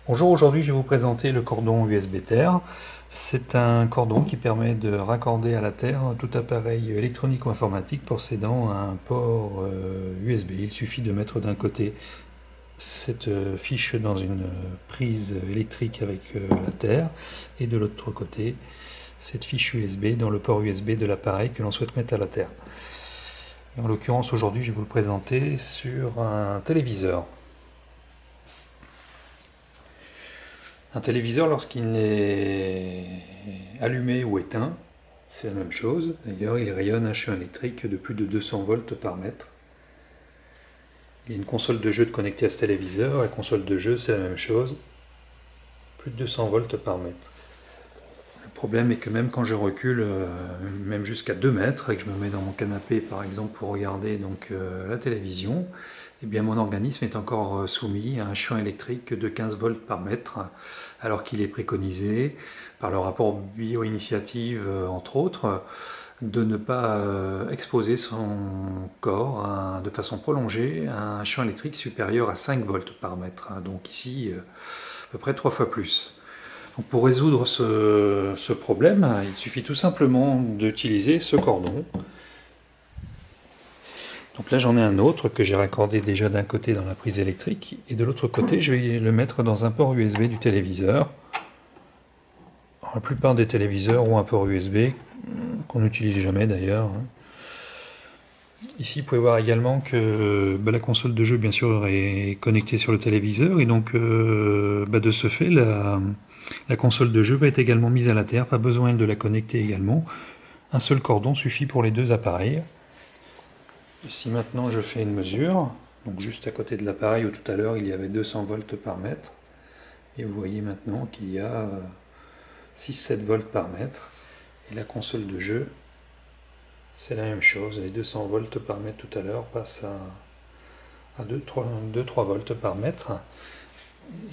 Bonjour, aujourd'hui je vais vous présenter le cordon USB Terre. C'est un cordon qui permet de raccorder à la Terre tout appareil électronique ou informatique possédant un port USB. Il suffit de mettre d'un côté cette fiche dans une prise électrique avec la Terre et de l'autre côté cette fiche USB dans le port USB de l'appareil que l'on souhaite mettre à la Terre. Et en l'occurrence aujourd'hui je vais vous le présenter sur un téléviseur. Un téléviseur, lorsqu'il est allumé ou éteint, c'est la même chose. D'ailleurs, il rayonne un champ électrique de plus de 200 volts par mètre. Il y a une console de jeu connectée à ce téléviseur. La console de jeu, c'est la même chose. Plus de 200 volts par mètre. Le problème est que même quand je recule, même jusqu'à 2 mètres, et que je me mets dans mon canapé, par exemple, pour regarder la télévision, eh bien, mon organisme est encore soumis à un champ électrique de 15 volts par mètre, alors qu'il est préconisé par le rapport Bioinitiative, entre autres, de ne pas exposer son corps de façon prolongée à un champ électrique supérieur à 5 volts par mètre. Donc ici, à peu près 3 fois plus. Donc pour résoudre ce problème, il suffit tout simplement d'utiliser ce cordon. Donc là j'en ai un autre que j'ai raccordé déjà d'un côté dans la prise électrique et de l'autre côté je vais le mettre dans un port USB du téléviseur. Alors, la plupart des téléviseurs ont un port USB qu'on n'utilise jamais d'ailleurs. Ici vous pouvez voir également que la console de jeu bien sûr est connectée sur le téléviseur et donc de ce fait la console de jeu va être également mise à la terre, pas besoin de la connecter également. Un seul cordon suffit pour les deux appareils. Ici maintenant je fais une mesure, donc juste à côté de l'appareil où tout à l'heure il y avait 200 volts par mètre, et vous voyez maintenant qu'il y a 6-7 volts par mètre, et la console de jeu c'est la même chose, les 200 volts par mètre tout à l'heure passent à 2-3 volts par mètre,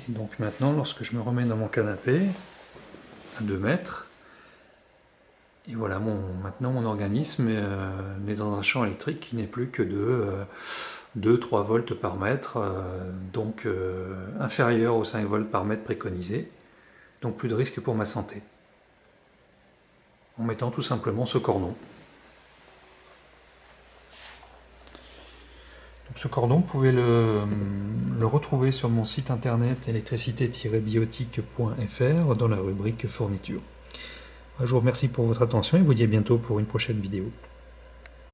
et donc maintenant lorsque je me remets dans mon canapé à 2 mètres, et voilà, maintenant mon organisme est dans un champ électrique qui n'est plus que de 2-3 volts par mètre, donc inférieur aux 5 volts par mètre préconisé, donc plus de risque pour ma santé. En mettant tout simplement ce cordon. Donc ce cordon, vous pouvez le retrouver sur mon site internet électricité-biotique.fr dans la rubrique fourniture. Je vous remercie pour votre attention et vous dis à bientôt pour une prochaine vidéo.